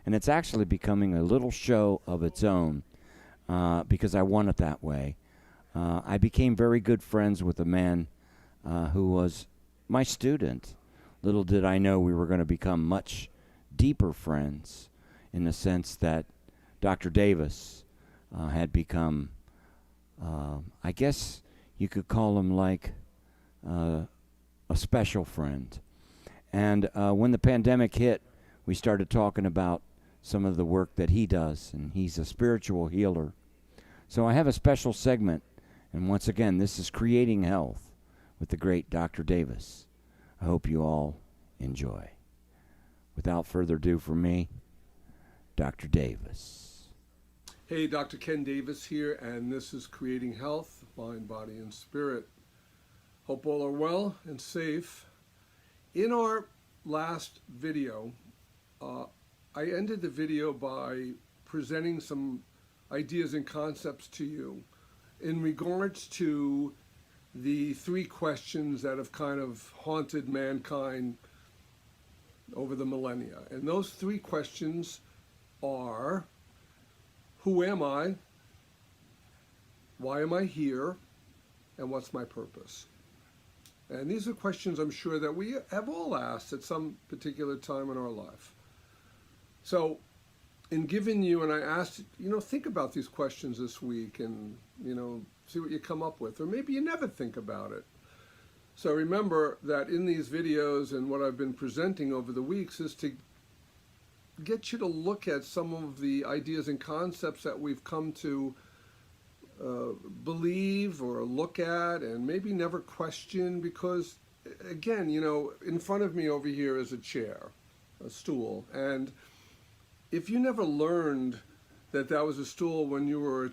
And it's actually becoming a little show of its own because I want it that way. I became very good friends with a man who was my student. Little did I know we were going to become much deeper friends in the sense that Dr. Davis had become, I guess you could call him like a special friend. And when the pandemic hit, we started talking about some of the work that he does, and he's a spiritual healer. So I have a special segment, and once again, this is Creating Health with the great Dr. Davis. I hope you all enjoy. Without further ado from me, Dr. Davis. Hey, Dr. Ken Davis here, and this is Creating Health, Mind, Body, and Spirit. Hope all are well and safe. In our last video, I ended the video by presenting some ideas and concepts to you in regards to the three questions that have kind of haunted mankind over the millennia. And those three questions are, who am I? Why am I here? And what's my purpose? And these are questions I'm sure that we have all asked at some particular time in our life. So in giving you, and I asked, think about these questions this week and, see what you come up with. Or maybe you never think about it. So remember that in these videos and what I've been presenting over the weeks is to get you to look at some of the ideas and concepts that we've come to believe or look at and maybe never question, because again, in front of me over here is a chair, a stool, and if you never learned that that was a stool when you were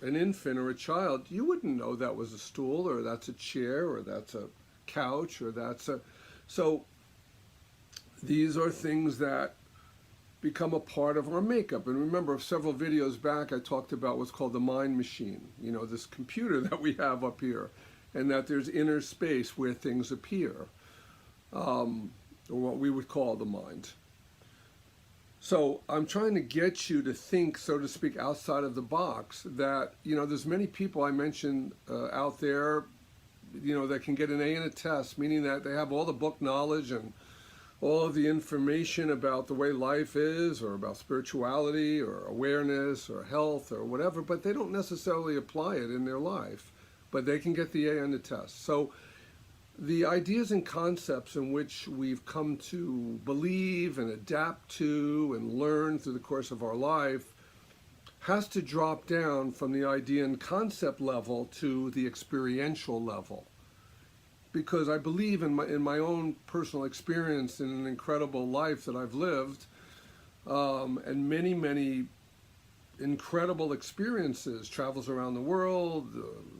an infant or a child, you wouldn't know that was a stool, or that's a chair, or that's a couch, or that's a... So these are things that become a part of our makeup. And remember, several videos back, I talked about what's called the mind machine, this computer that we have up here, and that there's inner space where things appear, or what we would call the mind. So I'm trying to get you to think, so to speak, outside of the box, that, there's many people I mentioned out there, that can get an A in a test, meaning that they have all the book knowledge and all of the information about the way life is, or about spirituality, or awareness, or health, or whatever, but they don't necessarily apply it in their life, but they can get the A on the test. So the ideas and concepts in which we've come to believe and adapt to and learn through the course of our life has to drop down from the idea and concept level to the experiential level. Because I believe in my own personal experience in an incredible life that I've lived, and many, many incredible experiences, travels around the world,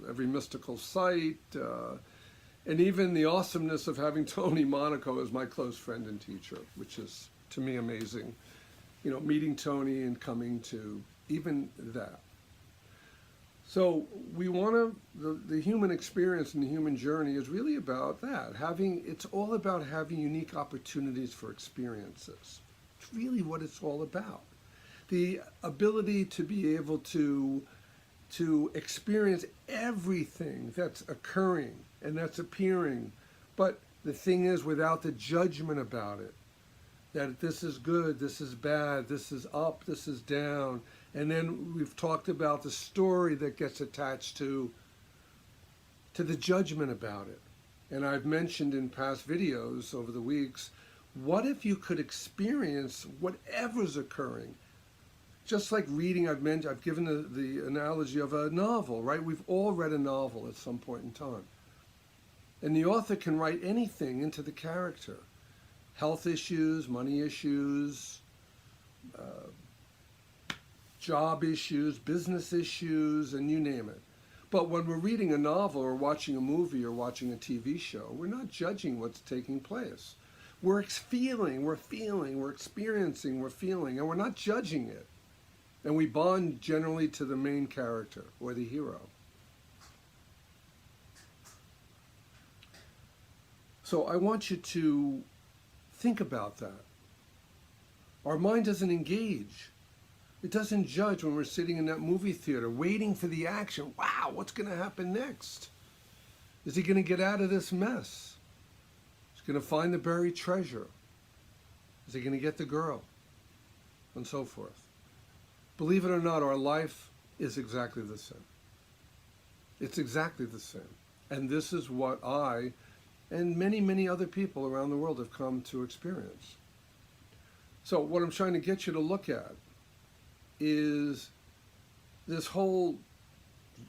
every mystical site, and even the awesomeness of having Tony Monaco as my close friend and teacher, which is, to me, amazing. Meeting Tony and coming to even that. So we want to, the human experience and the human journey is really about that. It's all about having unique opportunities for experiences. It's really what it's all about. The ability to be able to experience everything that's occurring and that's appearing. But the thing is, without the judgment about it, that this is good, this is bad, this is up, this is down. And then we've talked about the story that gets attached to the judgment about it. And I've mentioned in past videos over the weeks, what if you could experience whatever's occurring? Just like reading, I've given the analogy of a novel, right? We've all read a novel at some point in time. And the author can write anything into the character. Health issues, money issues, job issues, business issues, and you name it. But when we're reading a novel or watching a movie or watching a TV show, we're not judging what's taking place. We're feeling, we're experiencing, we're feeling, and we're not judging it. And we bond generally to the main character or the hero. So I want you to think about that. Our mind doesn't engage. It doesn't judge when we're sitting in that movie theater waiting for the action. Wow, what's going to happen next? Is he going to get out of this mess? Is he going to find the buried treasure? Is he going to get the girl? And so forth. Believe it or not, our life is exactly the same. It's exactly the same. And this is what I and many, many other people around the world have come to experience. So what I'm trying to get you to look at is this whole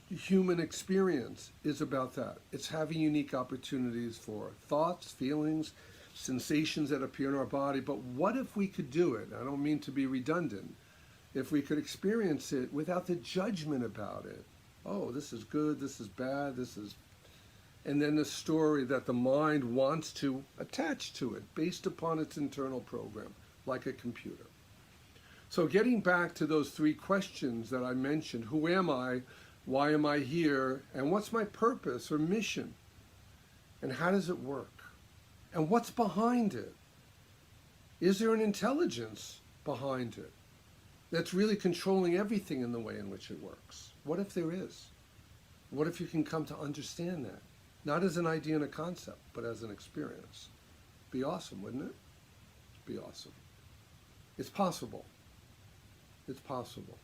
human experience is about that. It's having unique opportunities for thoughts, feelings, sensations that appear in our body. But what if we could do it? I don't mean to be redundant. If we could experience it without the judgment about it. Oh, this is good, this is bad, this is... And then the story that the mind wants to attach to it based upon its internal program, like a computer. So getting back to those three questions that I mentioned, who am I, why am I here, and what's my purpose or mission? And how does it work? And what's behind it? Is there an intelligence behind it that's really controlling everything in the way in which it works? What if there is? What if you can come to understand that? Not as an idea and a concept, but as an experience. Be awesome, wouldn't it? Be awesome. It's possible. It's possible.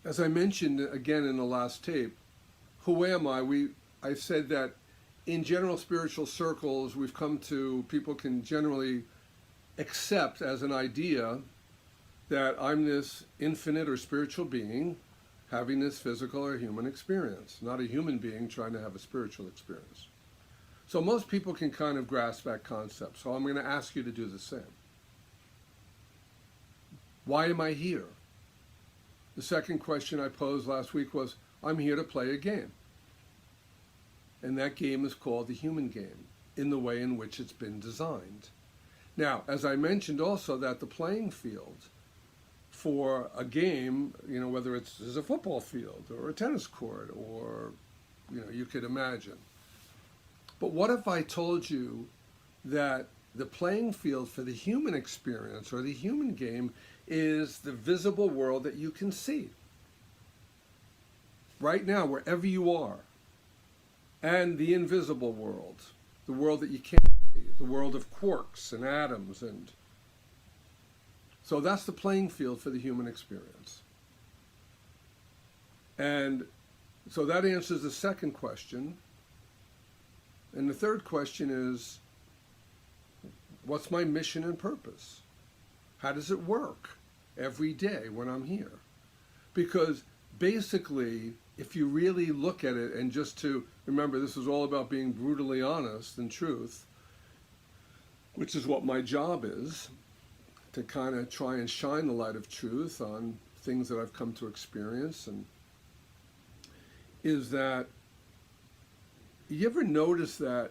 As I mentioned again in the last tape, who am I? I said that in general spiritual circles, people can generally accept as an idea that I'm this infinite or spiritual being having this physical or human experience, not a human being trying to have a spiritual experience. So most people can kind of grasp that concept. So I'm going to ask you to do the same. Why am I here? The second question I posed last week was, I'm here to play a game. And that game is called the human game, in the way in which it's been designed. Now, as I mentioned also, that the playing field for a game, whether it's a football field or a tennis court or, you could imagine. But what if I told you that the playing field for the human experience or the human game is the visible world that you can see right now, wherever you are, and the invisible world, the world that you can't see, the world of quarks and atoms, and so that's the playing field for the human experience. And so that answers the second question. And the third question is, what's my mission and purpose? How does it work every day when I'm here? Because basically, if you really look at it, and just to remember, this is all about being brutally honest and truth, which is what my job is, to kind of try and shine the light of truth on things that I've come to experience, and is that you ever notice that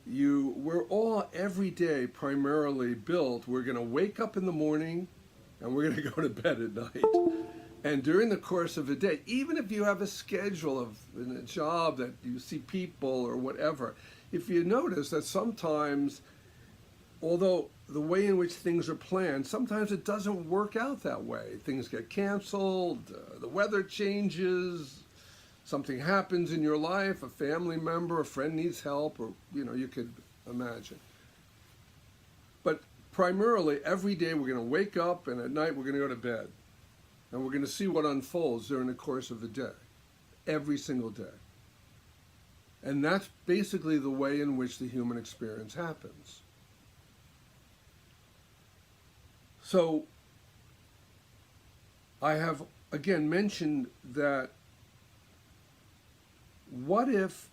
we're all every day primarily built, we're going to wake up in the morning and we're going to go to bed at night. And during the course of a day, even if you have a schedule of a job that you see people or whatever, if you notice that sometimes, although the way in which things are planned, sometimes it doesn't work out that way. Things get canceled, the weather changes, something happens in your life, a family member, a friend needs help, or, you could imagine. But primarily, every day we're going to wake up, and at night we're going to go to bed. And we're going to see what unfolds during the course of the day, every single day. And that's basically the way in which the human experience happens. So I have, again, mentioned that what if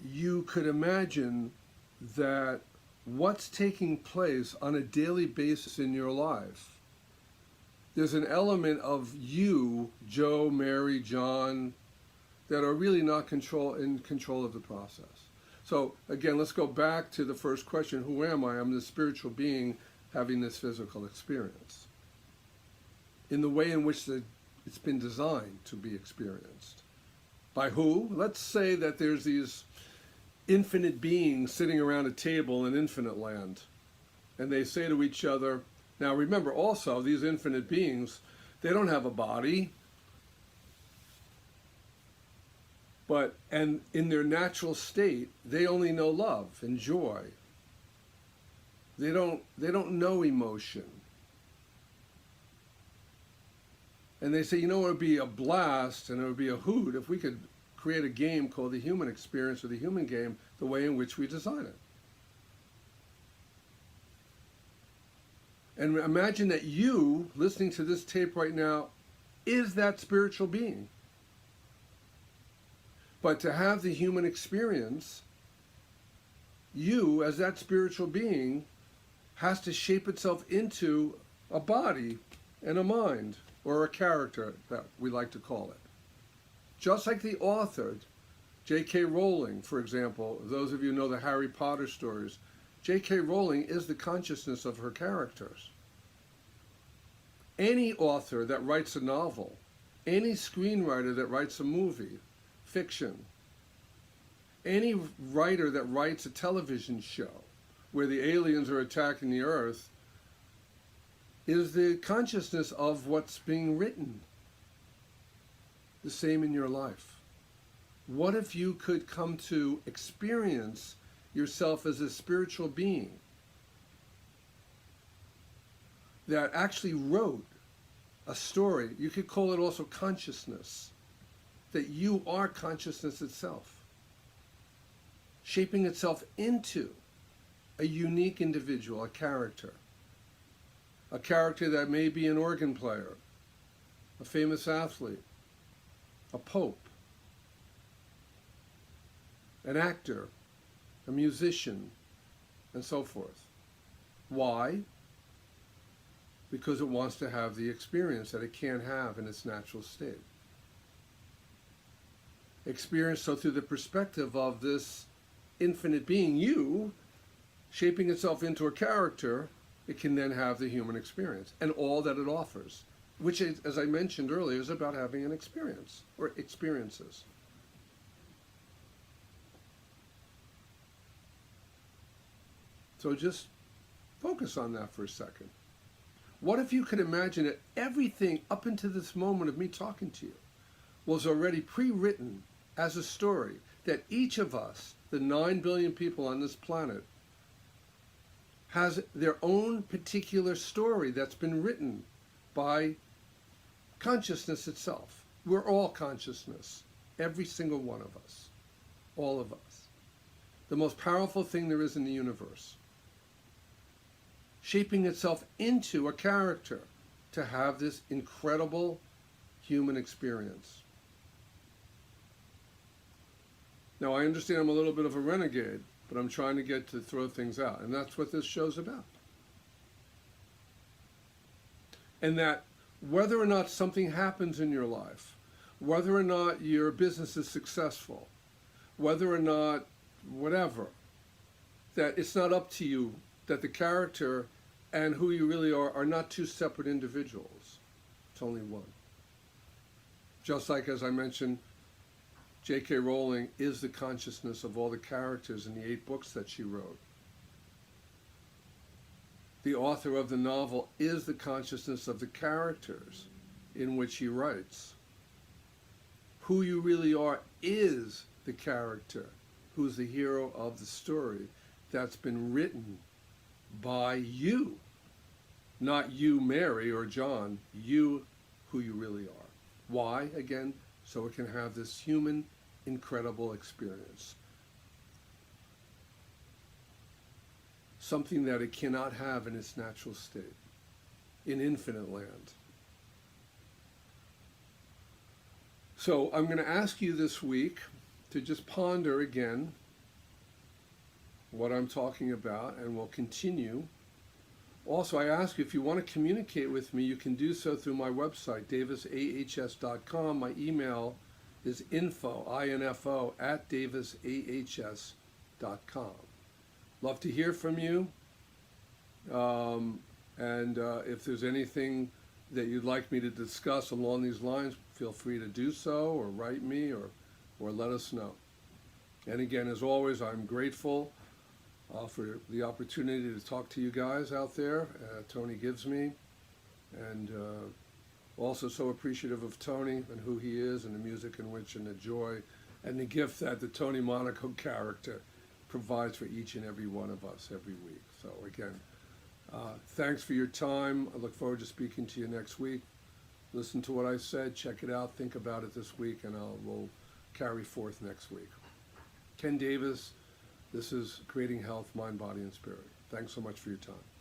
you could imagine that what's taking place on a daily basis in your life, there's an element of you, Joe, Mary, John, that are really not in control of the process. So again, let's go back to the first question, who am I? I'm this spiritual being having this physical experience in the way in which it's been designed to be experienced. By who? Let's say that there's these infinite beings sitting around a table in infinite land. And they say to each other, now remember also, these infinite beings, they don't have a body, and in their natural state, they only know love and joy. They don't know emotion. And they say, it would be a blast and it would be a hoot if we could create a game called the human experience or the human game the way in which we design it. And imagine that you, listening to this tape right now, is that spiritual being. But to have the human experience, you, as that spiritual being, has to shape itself into a body and a mind, or a character, that we like to call it. Just like the author, J.K. Rowling, for example, those of you who know the Harry Potter stories, J.K. Rowling is the consciousness of her characters. Any author that writes a novel, any screenwriter that writes a movie, fiction, any writer that writes a television show where the aliens are attacking the earth is the consciousness of what's being written. The same in your life. What if you could come to experience yourself as a spiritual being that actually wrote a story? You could call it also consciousness, that you are consciousness itself, shaping itself into a unique individual, a character that may be an organ player, a famous athlete, a pope, an actor, a musician, and so forth. Why? Because it wants to have the experience that it can't have in its natural state. Experience so through the perspective of this infinite being, you, shaping itself into a character, it can then have the human experience and all that it offers, which, as I mentioned earlier, is about having an experience or experiences. So just focus on that for a second. What if you could imagine that everything up until this moment of me talking to you was already pre-written as a story, that each of us, the 9 billion people on this planet, has their own particular story that's been written by consciousness itself. We're all consciousness, every single one of us, all of us. The most powerful thing there is in the universe, shaping itself into a character to have this incredible human experience. Now, I understand I'm a little bit of a renegade, but I'm trying to get to throw things out, and that's what this show's about. And that whether or not something happens in your life, whether or not your business is successful, whether or not whatever, that it's not up to you, that the character and who you really are not two separate individuals. It's only one. Just like, as I mentioned, J.K. Rowling is the consciousness of all the characters in the 8 books that she wrote. The author of the novel is the consciousness of the characters in which he writes. Who you really are is the character who's the hero of the story that's been written by you. Not you, Mary or John, you, who you really are. Why? Again, so it can have this human, incredible experience. Something that it cannot have in its natural state, in infinite land. So I'm going to ask you this week to just ponder again what I'm talking about, and we'll continue. Also, I ask you, if you want to communicate with me, you can do so through my website, davisahs.com. My email is info, at davisahs.com. Love to hear from you. And if there's anything that you'd like me to discuss along these lines, feel free to do so, or write me, or let us know. And again, as always, I'm grateful for the opportunity to talk to you guys out there. Tony gives me, and also so appreciative of Tony and who he is and the music in which and the joy and the gift that the Tony Monaco character provides for each and every one of us every week. So again, thanks for your time. I look forward to speaking to you next week. Listen to what I said, check it out, think about it this week, and we'll carry forth next week. Ken Davis, this is Creating Health, Mind, Body, and Spirit. Thanks so much for your time.